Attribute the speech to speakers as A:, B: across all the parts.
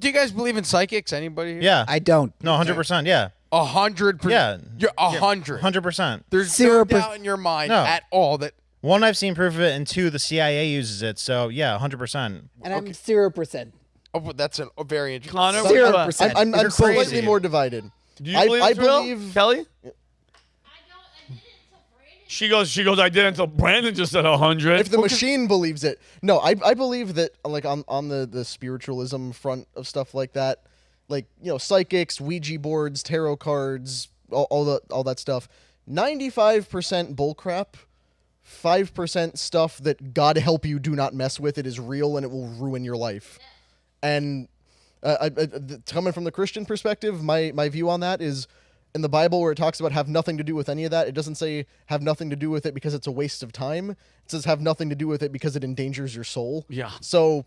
A: Do you guys believe in psychics? Anybody here?
B: Yeah.
C: I don't.
B: No, 100%. Yeah.
A: 100%.
B: Yeah.
A: You're 100.
B: 100%.
A: There's no
C: 0%.
A: doubt in your mind
B: No.
A: at all that.
B: One, I've seen proof of it, and two, the CIA uses it. So yeah, 100%.
C: And I'm 0%.
A: Oh, but that's a very interesting.
D: Connor,
C: 0%.
E: I'm
A: You're
E: slightly
A: crazy.
E: more divided.
D: do you
E: I
D: believe it's real?
E: believe
D: Kelly?
F: I did it until Brandon just said 100.
E: if the machine believes it. No, I believe that like on the spiritualism front of stuff like that, like psychics, Ouija boards, tarot cards, all that stuff. 95% bullcrap. 5% stuff that God help you do not mess with. It is real and it will ruin your life. And coming from the Christian perspective, my view on that is in the Bible where it talks about have nothing to do with any of that. It doesn't say have nothing to do with it because it's a waste of time. It says have nothing to do with it because it endangers your soul.
D: Yeah.
E: So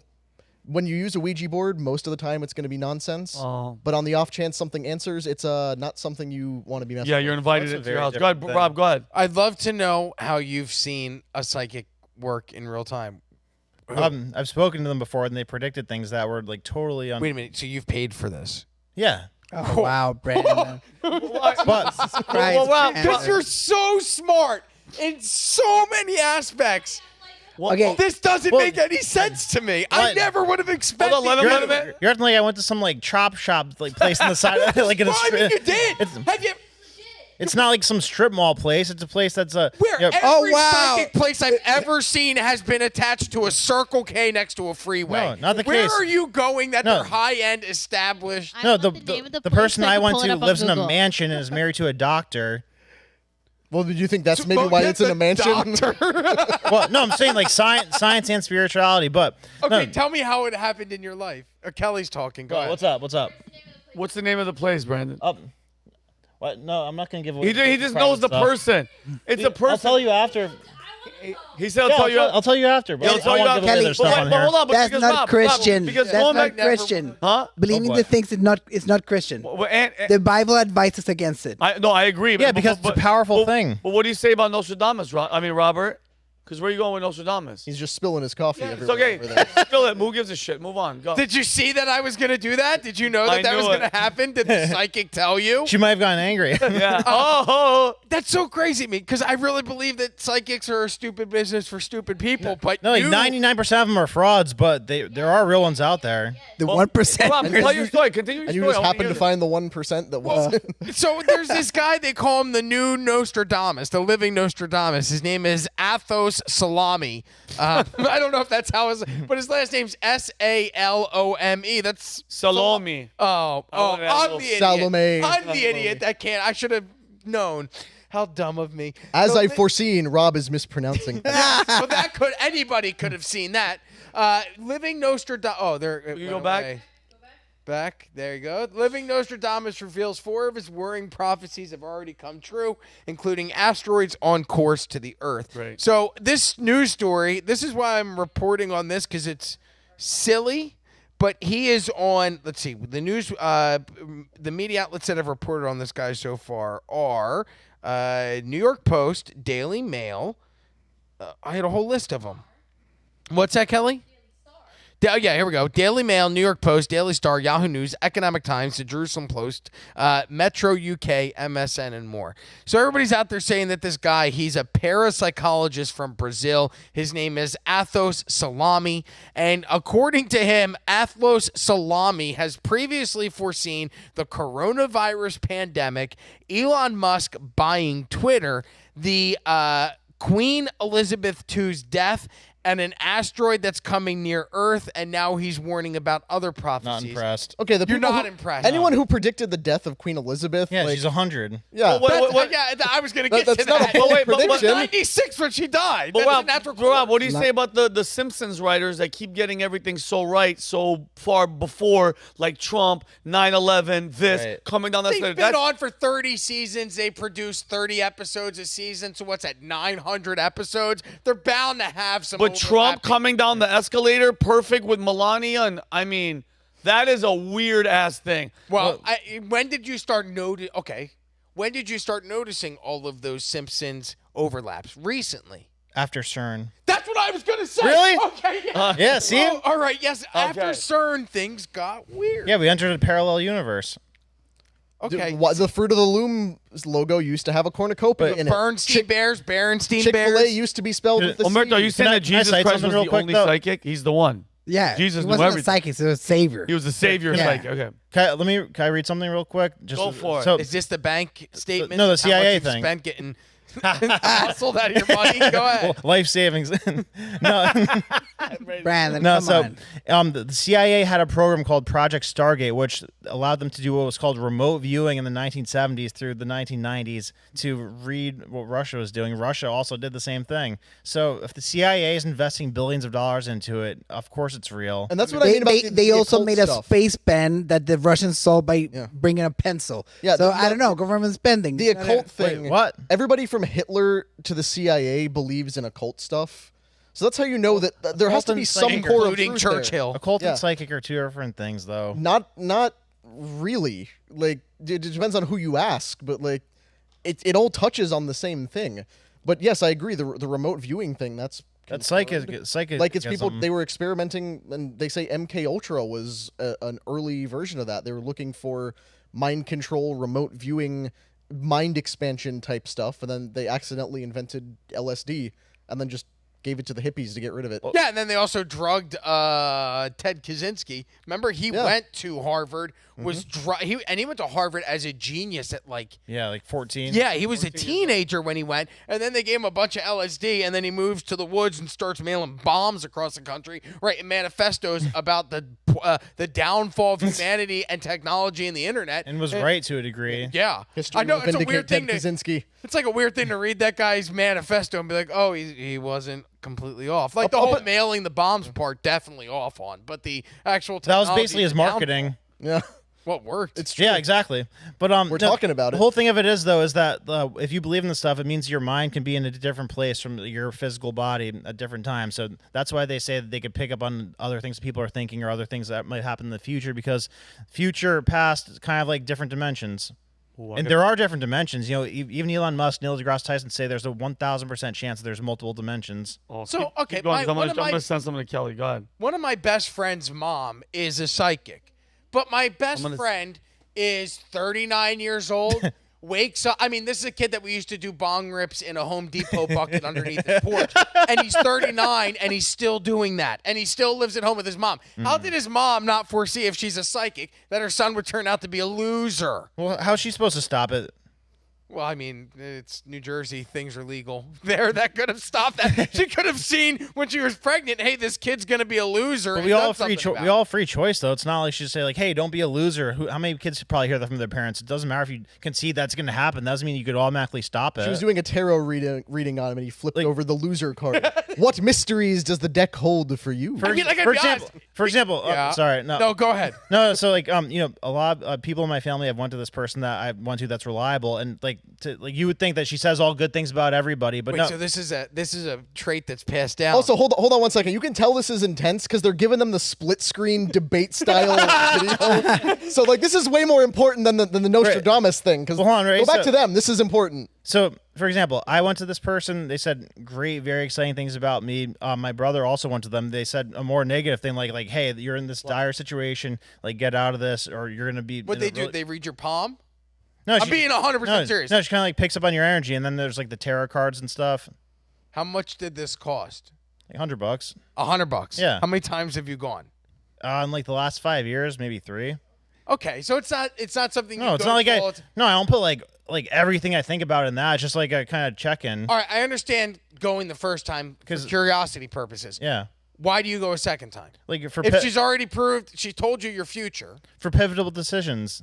E: when you use a Ouija board, most of the time it's going to be nonsense.
D: Oh.
E: But on the off chance something answers, it's not something you want to be messing
D: Yeah,
E: with.
D: you're invited
B: That's a
D: into your
B: very
D: house. Go ahead,
B: different
D: Rob, go ahead.
A: I'd love to know how you've seen a psychic work in real time.
B: I've spoken to them before, and they predicted things that were like totally
A: Wait a minute. So you've paid for this?
B: Yeah.
C: Oh, wow, Brandon.
B: But
C: Christ,
D: Rob,
C: Brandon.
A: Because you're so smart in so many aspects.
C: Okay.
A: This doesn't make any sense to me. I
B: What?
A: never would have expected.
D: Hold on, let him-
B: you're acting like I went to some like chop shop like place in the side like in a
A: Well, I
B: strip.
A: mean, you did. Have you?
B: It's not like some strip mall place. It's a place that's a
A: Where
B: yeah,
A: every
C: wow.
A: psychic place I've ever seen has been attached to a Circle K next to a freeway.
B: No, not the
A: Where
B: case.
A: are you going that
B: No.
A: they're high-end established?
B: no
G: want
B: the
G: the name of the
B: the
G: place
B: person
G: so I
B: I
G: can
B: went
G: pull it
B: to
G: up on
B: lives in a
G: Google.
B: mansion and is married to a doctor.
E: Well, do you think that's maybe why it's in a mansion?
B: Well, no, I'm saying like science and spirituality, but
A: Okay,
B: no.
A: tell me how it happened in your life. Kelly's talking. Go ahead.
B: What's up? What's up?
D: What's the name of the place, Brandon?
B: What? No, I'm not gonna give away.
D: He just
B: private
D: knows the
B: stuff.
D: person. It's a person.
B: I'll tell you after.
D: He said, "I'll
B: Yeah,
D: tell you."
B: I'll tell you after. But
D: Yeah, I'll
B: I
D: tell
B: don't
D: you
B: want
D: after.
B: to give away their
C: Kelly,
B: stuff
D: But
B: on
D: wait,
B: here.
D: hold on, but
C: That's
D: because
C: not
D: Rob,
C: Christian.
D: because
C: That's
D: going
C: not
D: back,
C: Christian.
D: huh?
C: Believing
B: Oh,
C: the
B: boy.
C: things is not Christian.
D: Well,
C: The Bible advises against it.
D: I agree.
B: Yeah, because it's a powerful thing.
D: But what do you say about Nostradamus? Robert? Because where are you going with Nostradamus?
E: He's just spilling his coffee
D: It's
E: everywhere
D: okay.
E: over there.
D: Spill it. Who gives a shit? Move on. Go.
A: Did you see that I was going to do that? Did you know
D: I
A: that was
D: knew
A: going
D: it.
A: to happen? Did the psychic tell you?
B: She might have gotten angry.
D: Yeah. Oh.
A: That's so crazy to me because I really believe that psychics are a stupid business for stupid people. But
B: No, like
A: you,
B: 99% of them are frauds, but there are real ones out there.
C: The 1%.
D: Rob, tell your story. Continue your
E: And
D: story.
E: you just
D: I wanna
E: happened
D: hear
E: to find the 1% that
A: Well,
E: wasn't.
A: so there's this guy, they call him the new Nostradamus, the living Nostradamus. His name is Athos Salami. I don't know if that's how his, but his last name's Salome. That's
D: Salome.
A: Oh, I'm the idiot.
E: Salome.
A: I'm the idiot that can't. I should have known. How dumb of me.
E: As
A: So
E: I've foreseen, Rob is mispronouncing.
A: well, anybody could have seen that. Living Nostradamus. Oh, there. it
D: You
A: went
D: go back?
A: away. Back. There you go. Living Nostradamus reveals 4 of his worrying prophecies have already come true, including asteroids on course to the Earth.
D: Right.
A: So this news story, this is why I'm reporting on this, because it's silly, but he is on, let's see, the news, the media outlets that have reported on this guy so far are New York Post, Daily Mail. I had a whole list of them. What's that, Kelly? Yeah, here we go. Daily Mail, New York Post, Daily Star, Yahoo News, Economic Times, the Jerusalem Post, Metro UK, MSN, and more. So everybody's out there saying that this guy, he's a parapsychologist from Brazil. His name is Athos Salami. And according to him, Athos Salami has previously foreseen the coronavirus pandemic, Elon Musk buying Twitter, the Queen Elizabeth II's death, and an asteroid that's coming near Earth, and now he's warning about other prophecies.
B: Not impressed.
E: Okay, the
A: You're
E: people
A: not
E: who-
A: impressed.
E: Anyone who predicted the death of Queen Elizabeth,
B: Yeah,
E: like,
B: she's 100.
E: yeah,
A: Yeah, I was going to get
E: that's
A: to
E: not
A: that.
E: a bold
D: wait, but-
E: prediction.
A: 96 when she died.
D: But
A: That's a
D: Rob,
A: natural
D: Rob, what do you
C: Not-
D: say about the Simpsons writers that keep getting everything so right so far before, like Trump, 9/11, this,
B: Right.
D: coming down that
A: They've
D: side?
A: been on for 30 seasons. They produce 30 episodes a season. So what's that, 900 episodes? They're bound to have some
D: But Trump
A: overlapping.
D: coming down the escalator, perfect with Melania, and I mean, that is a weird ass thing.
A: Well, when did you start when did you start noticing all of those Simpsons overlaps? Recently.
B: After CERN.
A: That's what I was gonna say.
B: Really?
A: Okay. Yeah.
B: Yeah, see?
A: Oh, all right. Yes. After
D: Okay.
A: CERN, things got weird.
B: Yeah, we entered a parallel universe.
A: Okay.
E: The Fruit of the Loom logo used to have a cornucopia in it.
A: Bernstein Bears. Berenstain
E: Chick-fil-A
A: Bears.
E: used to be spelled with the
D: Omerta, are you
E: C.
D: saying
B: Can I-
D: that
B: can I
D: Jesus
B: cite
D: Christ
B: something
D: was
B: real
D: the
B: quick,
D: only
B: though?
D: psychic? He's the one.
C: Yeah,
D: Jesus
C: he
D: knew
C: wasn't
D: everything.
C: a psychic; he was a savior.
D: He was the savior
C: Yeah.
D: psychic. Okay.
B: Can I read something real quick? Just
D: Go for it.
B: So,
A: Is this the bank statement?
B: no, the
A: How
B: CIA
A: much you've
B: thing.
A: Spent getting hustled out of your money. Go ahead.
B: life savings. No,
C: Brandon,
B: no.
C: come
B: So,
C: on.
B: the CIA had a program called Project Stargate, which allowed them to do what was called remote viewing in the 1970s through the 1990s to read what Russia was doing. Russia also did the same thing. So, if the CIA is investing billions of dollars into it, of course it's real.
E: And that's what I mean about
C: They also
E: occult
C: made a
E: stuff.
C: space pen that the Russians solved by bringing a pencil.
E: Yeah,
C: so
E: the-
C: I don't know, government spending.
E: The occult thing.
B: Wait, what?
E: Everybody from Hitler to the CIA believes in occult stuff. So that's how you know that there has to be some
B: and
E: core of
A: Including
E: truth there.
A: Churchill.
B: Occult
E: Yeah.
B: and psychic are two different things, though.
E: Not really. Like it depends on who you ask, but like it all touches on the same thing. But yes, I agree. The remote viewing thing that's
B: Psychic.
E: like it's people they were experimenting, and they say MK Ultra was an early version of that. They were looking for mind control, remote viewing, mind expansion type stuff, and then they accidentally invented LSD and then just gave it to the hippies to get rid of it.
A: Yeah, and then they also drugged Ted Kaczynski. Remember, he
E: Yeah.
A: went to Harvard, was he went to Harvard as a genius at like
B: 14.
A: yeah, he was a teenager when he went, and then they gave him a bunch of LSD, and then he moves to the woods and starts mailing bombs across the country, writing manifestos about the downfall of humanity and technology and the internet.
B: And was right to a degree.
A: Yeah,
E: History
A: I know
E: will
A: it's a
E: vindicate
A: weird
E: Ted
A: thing to.
E: Kaczynski.
A: It's like a weird thing to read that guy's manifesto and be like, oh, he wasn't completely off. Like the
E: Oh,
A: whole
E: but-
A: mailing the bombs part, definitely off on, but the actual
B: That was
A: technology,
B: basically his
A: the downfall,
B: marketing.
E: Yeah,
A: what worked?
E: it's true.
B: Yeah, exactly. But
E: We're talking about
B: the
E: it.
B: whole thing of it is though is that if you believe in this stuff, it means your mind can be in a different place from your physical body at different times. So that's why they say that they could pick up on other things people are thinking or other things that might happen in the future, because future, past, is kind of like different dimensions. And there are different dimensions. You know, even Elon Musk, Neil deGrasse Tyson say there's a 1,000% chance that there's multiple dimensions.
F: Oh,
A: So, okay,
F: keep going, 'cause I'm
A: one
F: gonna,
A: of
F: I'm
A: my-
F: gonna send something to Kelly. Go ahead.
A: One of my best friend's mom is a psychic, but my best friend is 39 years old. Wakes up. I mean, this is a kid that we used to do bong rips in a Home Depot bucket underneath his porch. And he's 39 and he's still doing that. And he still lives at home with his mom. How did his mom not foresee, if she's a psychic, that her son would turn out to be a loser?
B: Well, how's she supposed to stop it?
A: Well, I mean, it's New Jersey. Things are legal there. That could have stopped that. She could have seen when she was pregnant, hey, this kid's going to be a loser.
B: But
A: and
B: we all
A: done
B: have free
A: something about
B: we
A: it.
B: all have free choice though. It's not like she say like, "Hey, don't be a loser." How many kids probably hear that from their parents? It doesn't matter if you can see that's going to happen. That doesn't mean you could automatically stop it.
E: She was doing a tarot reading on him, and he flipped over the loser card. What mysteries does the deck hold for you?
A: I mean, like, I'd
B: for
A: be
B: example,
A: honest.
B: for example,
A: Yeah.
B: sorry, no,
A: No, go ahead.
B: no. So like, you know, a lot of people in my family have went to this person that I went to that's reliable, and like you would think that she says all good things about everybody, but
A: Wait,
B: no.
A: so this is a trait that's passed down.
E: Also, hold on 1 second. You can tell this is intense because they're giving them the split screen debate style video. So like this is way more important than the Nostradamus thing. Because
B: Well, hold on, right,
E: go back
B: so-
E: to them. This is important.
B: So, for example, I went to this person. They said great, very exciting things about me. My brother also went to them. They said a more negative thing, like, hey, you're in this dire situation. Like, get out of this, or you're gonna be.
A: what
B: in
A: they
B: a
A: do?
B: really-
A: They read your palm.
B: No,
A: I'm being 100% serious.
B: No, she kind of like picks up on your energy, and then there's like the tarot cards and stuff.
A: How much did this cost?
B: Like $100.
A: $100.
B: Yeah.
A: How many times have you gone?
B: In like the last 5 years, maybe 3.
A: Okay, so it's not something.
B: No,
A: you
B: it's
A: go
B: not like
A: to
B: I.
A: all the-
B: No, I don't put like everything I think about in that. It's just like a kind of check in.
A: All right, I understand going the first time for
B: 'Cause-
A: curiosity purposes.
B: Yeah,
A: Why do you go a second time?
B: like for
A: If she's already proved, she told you your future.
B: for pivotal decisions.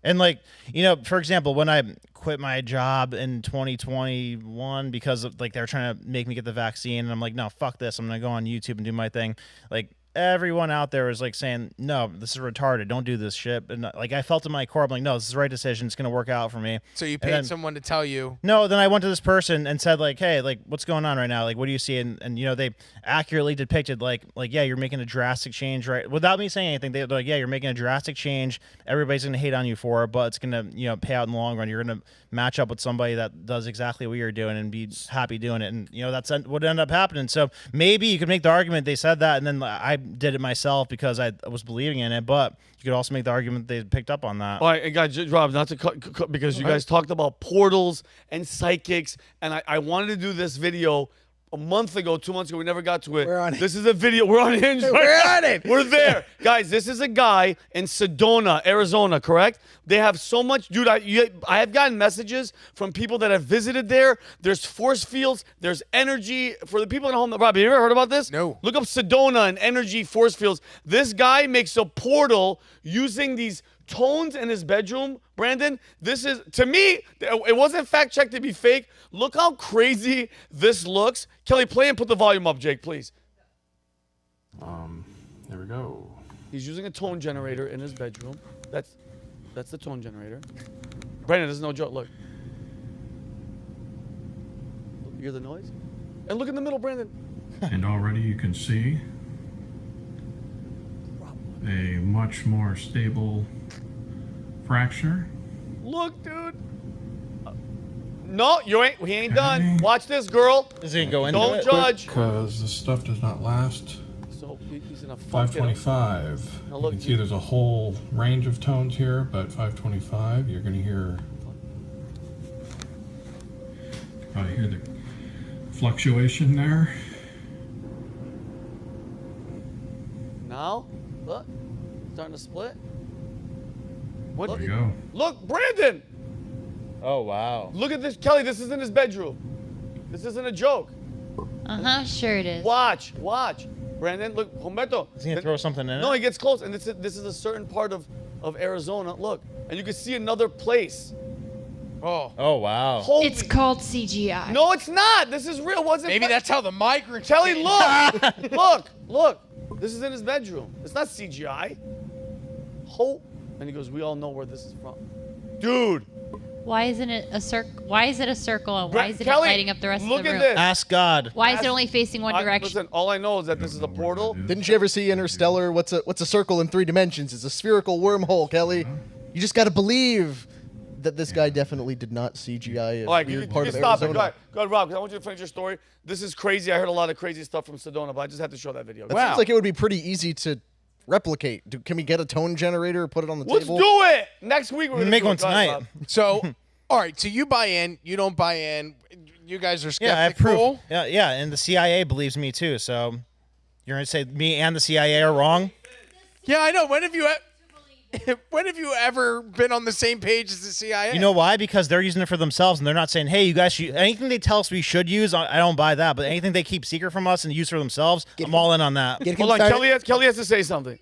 B: And like, you know, for example, when I quit my job in 2021 because of like they were trying to make me get the vaccine, and I'm like, no, fuck this. I'm gonna go on YouTube and do my thing. Like, everyone out there was like saying, no, this is retarded. Don't do this shit. And like I felt in my core, I'm like, no, this is the right decision. It's gonna work out for me.
A: So you paid someone to tell you.
B: No, then I went to this person and said like, hey, like what's going on right now? Like what do you see? And you know, they accurately depicted like yeah, you're making a drastic change, right? Without me saying anything, they're like, yeah, you're making a drastic change. Everybody's gonna hate on you for it, but it's gonna, you know, pay out in the long run. You're gonna match up with somebody that does exactly what you're doing and be happy doing it. And you know, that's what ended up happening. So maybe you could make the argument they said that and then I did it myself because I was believing in it, but you could also make the argument they picked up on that.
D: All right, and guys, Rob, not to cut because you guys talked about portals and psychics, and I wanted to do this video a month ago, 2 months ago. We never got to it.
C: We're on it.
D: This is a video. We're on Hinge.
C: We're on it.
D: We're there. Guys, this is a guy in Sedona, Arizona, correct? They have so much, dude, I have gotten messages from people that have visited there. There's force fields. There's energy. For the people at home, Rob, have you ever heard about this?
A: No.
D: Look up Sedona and energy force fields. This guy makes a portal using these tones in his bedroom, Brandon. This is, to me, it wasn't fact-checked to be fake. Look how crazy this looks. Kelly, play and put the volume up, Jake, please.
G: There we go.
D: He's using a tone generator in his bedroom. That's the tone generator. Brandon, this is no joke. Look. You hear the noise? And look in the middle, Brandon.
G: And already you can see a much more stable fracture.
D: Look, dude. No, he ain't done. Watch this, girl.
B: Is he gonna go into
D: Don't
B: it?
D: judge.
G: Because this stuff does not last.
D: So he's in a fuck it up.
G: 525.
D: Now look,
G: You can see there's a whole range of tones here, but 525, you're going to hear. Probably hear the fluctuation there.
D: Now, look. Starting to split. What?
G: There you go.
D: Look, Brandon.
B: Oh wow.
D: Look at this, Kelly. This is in his bedroom. This isn't a joke.
H: Sure it is.
D: Watch. Brandon, look, Humberto.
B: Is he gonna throw something in
D: No,
B: it?
D: he gets close, and this is a certain part of Arizona. Look, and you can see another place.
B: Oh wow.
D: Holy.
H: It's called CGI.
D: No, it's not. This is real. Wasn't
A: Maybe that's how the migrants.
D: Kelly, look, look. This is in his bedroom. It's not CGI. And he goes, we all know where this is from, dude.
H: Why isn't it a circle? Why is it a circle? And why isn't
D: Kelly,
H: it lighting up the rest of the
D: look
H: room?
D: at this.
B: Ask God.
H: Why is it only facing one direction?
D: Listen, all I know is that this is a portal.
E: Didn't you ever see Interstellar? What's a circle in 3 dimensions? It's a spherical wormhole, Kelly. You just got to believe that this guy definitely did not CGI a
D: All right,
E: weird
D: you
E: part of
D: stop
E: Arizona.
D: it. Go ahead, Rob, 'cause I want you to finish your story. This is crazy. I heard a lot of crazy stuff from Sedona, but I just had to show that video.
E: That seems like it would be pretty easy to replicate. Can we get a tone generator, put it on the
D: Let's
E: table?
D: do it. Next week we're gonna
B: Make
D: do
B: one
D: it. Go ahead,
B: tonight.
D: Rob.
A: So, all right. So you buy in. You don't buy in. You guys are
B: Yeah, I have proof.
A: skeptical.
B: Yeah, and the CIA believes me too. So you're gonna say me and the CIA are wrong?
A: Yeah, I know. When have you ever been on the same page as the CIA?
B: You know why? Because they're using it for themselves, and they're not saying, "Hey, you guys should." Anything they tell us we should use, I don't buy that. But anything they keep secret from us and use for themselves, I'm all in on that.
D: Hold on, Kelly has to say something.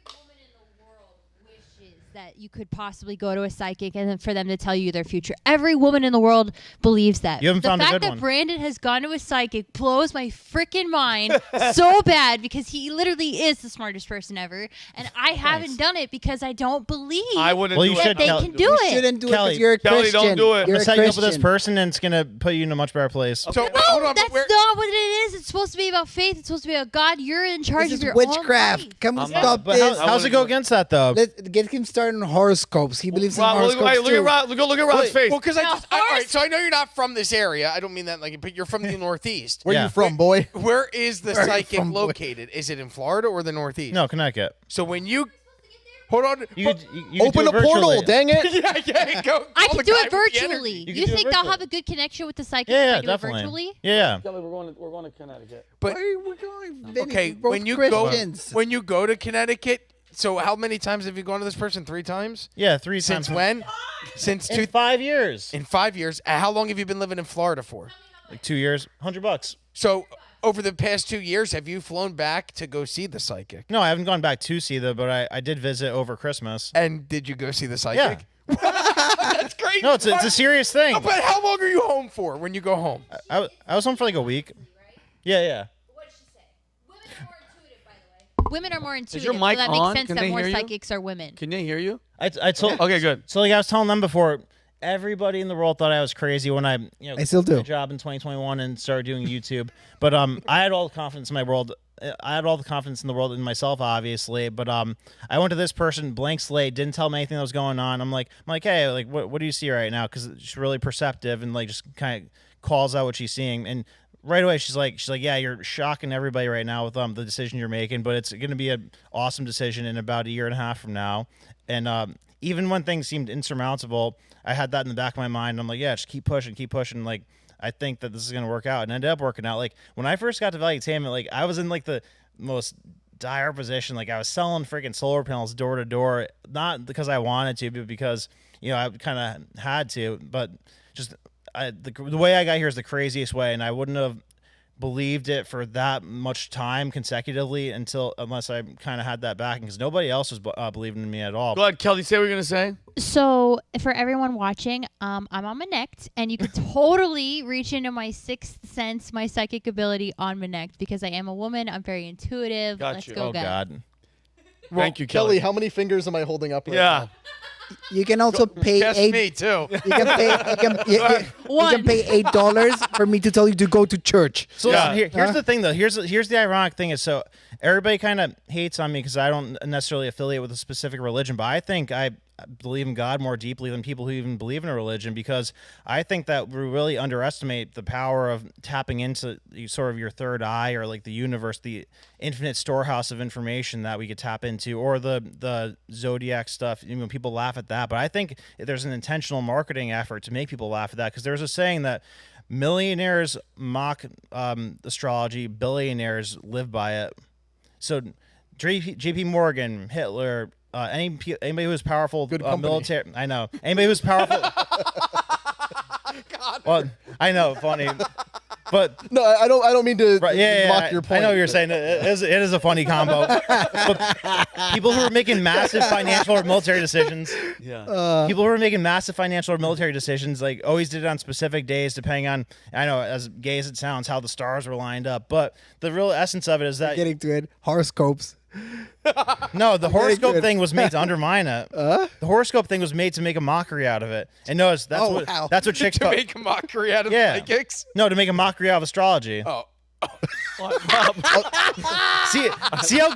H: That you could possibly go to a psychic and then for them to tell you their future. Every woman in the world believes that.
B: You haven't found a
H: the
B: good
H: fact
B: one.
H: that Brandon has gone to a psychic blows my freaking mind so bad because he literally is the smartest person ever, and I haven't done it because I don't believe
D: I wouldn't
B: Well,
D: do
B: you
D: it.
B: should,
H: they
B: Kelly.
H: can do
C: You
H: it.
C: shouldn't do it
B: Kelly.
C: because you're a
D: Kelly,
C: Christian.
D: don't do it.
C: You're
B: I'm
C: a
B: setting you up with this
C: Christian.
B: person, and it's gonna put you in a much better place.
A: So wait, hold on.
H: That's
A: But
H: not what it is. It's supposed to be about faith. It's supposed to be about God. You're in charge
C: This
H: of
C: is
H: your
C: witchcraft.
H: own life.
C: Come
D: I'm
C: stop
B: But
C: this.
B: how's it go against that though?
C: Let's get him started on horoscopes. He believes in
D: Rob,
C: horoscopes
D: look
C: too.
D: at Rob. Look at Rob's face.
A: well, because
H: Now,
A: all right. So I know you're not from this area. I don't mean that like, but you're from the Northeast.
E: Where
B: Yeah.
E: you from, boy?
A: Where is the
C: Where are you
A: psychic
C: from, boy?
A: located? Is it in Florida or the Northeast?
B: No, Connecticut.
A: So when you hold on,
B: You could
E: Open
B: do
E: a
B: it
E: portal,
B: virtually.
E: dang it!
A: yeah, go.
H: I
A: call
H: can
A: the
H: do
A: guy
H: it
A: with the
H: virtually.
A: energy.
B: You
H: You,
B: can do it
H: think they'll
B: virtually.
H: have a good connection with the psychic
B: Yeah,
H: if I do
B: definitely.
H: it virtually?
B: Yeah.
D: Kelly, we're going to Connecticut.
A: But
C: We're going. Vinny,
A: okay,
C: we're both
A: when you
C: Christians.
A: go to Connecticut. So how many times have you gone to this person? 3 times.
B: Yeah, 3
A: Since
B: times.
A: when? Since
B: In 5 years.
A: in 5 years. How long have you been living in Florida for?
B: Like 2 years. $100.
A: So over the past 2 years, have you flown back to go see the psychic?
B: No, I haven't gone back to see them, but I did visit over Christmas.
A: And did you go see the psychic? That's great.
B: No, it's a serious thing.
A: But how long are you home for when you go home?
B: I was home for like a week. Yeah, yeah.
H: What did she say? Women are more intuitive, by the way. women are more intuitive.
D: your mic
H: so that
D: on?
H: makes sense
D: Can
H: that
D: they
H: more
D: hear you?
H: psychics are women.
D: Can they hear you?
B: I told.
D: Okay, good.
B: So like I was telling them before, everybody in the world thought I was crazy when I
C: I still
B: quit my
C: do.
B: job in 2021 and started doing YouTube. But I had all the confidence in my world. I had all the confidence in the world in myself, obviously. But I went to this person, blank slate, didn't tell me anything that was going on. I'm like, hey, like what do you see right now? Because she's really perceptive and like just kind of calls out what she's seeing. And right away she's like, yeah, you're shocking everybody right now with the decision you're making, but it's going to be an awesome decision in about a year and a half from now. And even when things seemed insurmountable, I had that in the back of my mind. I'm like, yeah, just keep pushing. Like, I think that this is going to work out, and it ended up working out. Like when I first got to Valuetainment, like I was in like the most dire position. Like I was selling freaking solar panels door to door, not because I wanted to, but because I kind of had to. But just the way I got here is the craziest way, and I wouldn't have believed it for that much time consecutively unless I kind of had that backing, because nobody else was believing in me at all.
D: Go ahead, Kelly. Say what you're gonna say.
H: So for everyone watching, I'm on Manect, and you could totally reach into my sixth sense, my psychic ability on Manect, because I am a woman. I'm very intuitive.
D: Got
H: Let's
D: you.
H: go,
B: Oh
H: guys.
B: God.
D: Thank you,
E: Kelly,
D: Kelly.
E: how many fingers am I holding up right
D: Yeah.
C: You can also pay
A: Guess me too.
C: You can pay. You can pay $8 for me to tell you to go to church.
B: So
D: Yeah.
B: here's the thing, though. Here's the ironic thing is, so everybody kind of hates on me because I don't necessarily affiliate with a specific religion, but I think I believe in God more deeply than people who even believe in a religion, because I think that we really underestimate the power of tapping into sort of your third eye, or like the universe, the infinite storehouse of information that we could tap into, or the zodiac stuff. People laugh at that, but I think there's an intentional marketing effort to make people laugh at that, because there's a saying that millionaires mock astrology, billionaires live by it. So JP Morgan, Hitler, anybody who's powerful,
E: Good company.
B: military. I know anybody who's powerful. Well, I know, funny, but
E: No, I don't mean to
B: right, yeah,
E: mock your point.
B: I know what you're saying. It is a funny combo. But people who are making massive financial or military decisions, people who are making massive financial or military decisions, like always did it on specific days, depending on, I know, as gay as it sounds, how the stars were lined up. But the real essence of it is that
C: Getting to it. Horoscopes.
B: no, the horoscope
C: good.
B: thing was made to undermine it. The horoscope thing was made to make a mockery out of it. And notice that's
C: Oh,
B: what
C: wow.
B: that's what chicks
A: To make a mockery out of
B: Yeah.
A: psychics.
B: no, to make a mockery out of astrology.
A: Oh.
B: See how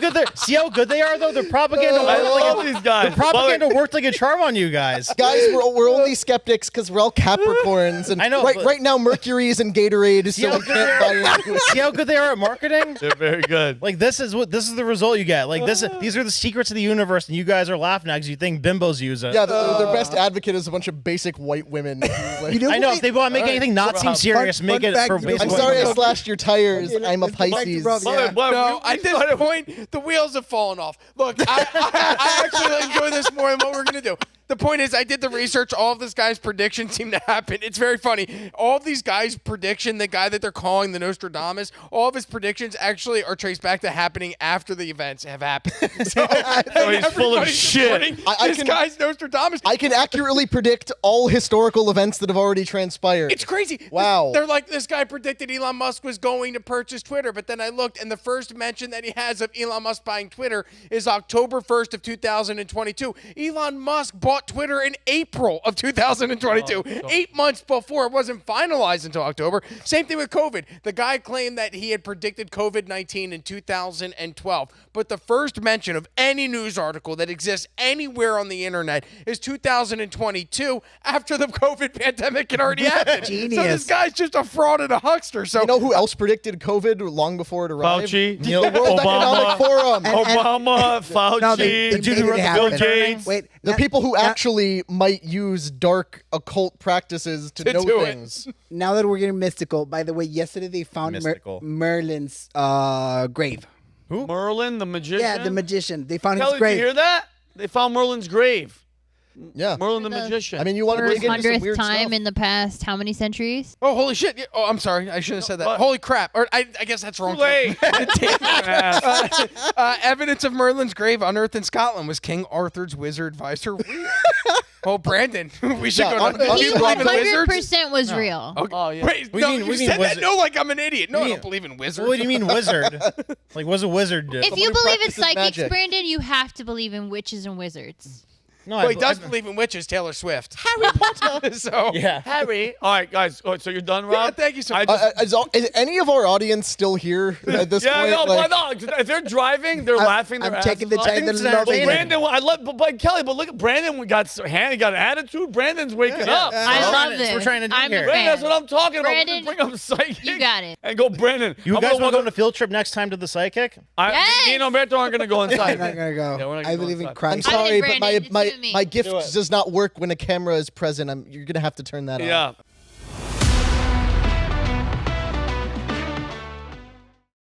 B: good they are though. Their propaganda
D: I
B: worked
D: love
B: like
D: these guys.
B: the propaganda worked like a charm on you guys.
E: Guys, we're only skeptics because we're all Capricorns, and
B: I know,
E: right
B: but-
E: right now Mercury's in Gatorade,
B: See
E: so
B: how
E: we
B: good
E: can't
B: they
E: buy
B: are?
E: into it.
B: See how good they are at marketing?
D: They're very good.
B: Like this is the result you get. Like these are the secrets of the universe, and you guys are laughing at because you think bimbos use it.
E: Yeah, their best advocate is a bunch of basic white women. Like,
C: You know
B: I know.
C: what?
B: If they want to make anything not seem serious,
C: Fun
B: make it
C: fact,
B: for
C: you know,
B: basic
E: I'm
C: Wait,
E: sorry I
C: no.
E: slashed your tires.
C: Okay,
E: I'm a
C: let's go back to
E: Pisces.
C: Rob, yeah.
A: No, at this point, the wheels have fallen off. Look, I actually enjoy this more than what we're going to do. The point is, I did the research. All of this guy's predictions seem to happen. It's very funny. All of these guys' prediction, the guy that they're calling the Nostradamus, all of his predictions actually are traced back to happening after the events have happened. So
D: he's full of
A: everybody's
D: shit.
A: supporting
E: I
A: this
E: can-
A: guy's Nostradamus.
E: I can accurately predict all historical events that have already transpired.
A: It's crazy.
E: Wow.
A: They're like, this guy predicted Elon Musk was going to purchase Twitter, but then I looked, and the first mention that he has of Elon Musk buying Twitter is October 1st of 2022. Elon Musk bought Twitter in April of 2022, 8 months before. It wasn't finalized until October. Same thing with COVID. The guy claimed that he had predicted COVID-19 in 2012, but the first mention of any news article that exists anywhere on the internet is 2022, after the COVID pandemic had already happened. So this
C: Genius.
A: guy's just a fraud and a huckster. So
E: You know who else predicted COVID long before it arrived?
D: Fauci,
E: The World Economic Forum.
D: Obama, Fauci,
C: No, they
B: dude
C: made
B: who
C: it
B: wrote the
C: happen.
B: Bill
D: Gates.
C: Wait,
E: The
C: now-
E: people who
C: now-
E: actually might use dark occult practices to know
A: do it.
E: things.
C: Now that we're getting mystical, by the way, yesterday they found
B: Mystical.
C: Merlin's grave.
D: Merlin, the magician.
C: Yeah, the magician. They found his
D: Kelly, did
C: grave.
D: you hear that? They found Merlin's grave.
E: Yeah.
D: Merlin the magician.
E: I mean, you want to
H: For
E: dig into some
H: 100th
E: weird
H: time
E: stuff.
H: in the past, how many centuries?
A: Oh, holy shit. Yeah, oh, I'm sorry. I shouldn't have said that.
D: What?
A: Holy crap. Or I guess that's wrong.
D: Too late.
A: Evidence of Merlin's grave unearthed in Scotland was King Arthur's wizard visor real. Oh, Brandon, we should
E: Yeah,
A: go.
E: on-
A: Do
E: on-
A: you
H: He
A: believe in lizards?
H: 100% was real.
D: Oh, yeah.
A: Wait,
B: We
A: no,
B: mean-
A: you
B: we mean
A: said that
B: wizard-
A: no, like I'm an idiot. No, I
B: mean-
A: don't believe in wizards.
B: What do you mean wizard? Like, what's a wizard do?
H: If
E: who
H: you believe in
E: practices
H: psychics,
E: magic.
H: Brandon, you have to believe in witches and wizards.
B: No,
A: Well, he does believe in witches. Taylor Swift.
E: Harry Potter.
A: So
B: Yeah.
D: Harry. All right, guys. Oh, so you're done,
A: yeah,
D: Rob?
A: thank you so
D: I
A: much.
D: just-
E: Is any of our audience still here at this
D: Yeah,
E: point?
D: no,
E: Like-
D: why not? If they're driving, they're laughing. Their
C: I'm taking the
D: asses off.
C: time. They're
B: it's
C: loving it.
D: Brandon, I love, but Kelly, but look at Brandon. We got an attitude. Brandon's waking up.
H: I
B: We're
H: love
B: trying to-
H: this.
B: we're trying to do
H: I'm
B: here.
H: a
D: Brandon, that's
H: fan.
D: what I'm talking about.
H: Brandon,
D: Bring up psychic.
H: You got it.
D: And go, Brandon.
B: You
D: I'm
B: guys
D: gonna
B: want to go on
D: walk
B: a field trip next time to the psychic?
H: Yes!
D: Me and Umberto aren't going to go
C: I'm
D: inside.
C: not gonna go.
D: Yeah, we're not gonna
C: I
D: go
C: believe in
D: inside.
E: I'm
C: Christ.
H: I
E: sorry,
H: think
E: but
H: Brandon, it's you and me.
E: my gift
B: Do it.
E: does not work when a camera is present. You're gonna have to turn that on.
D: Yeah.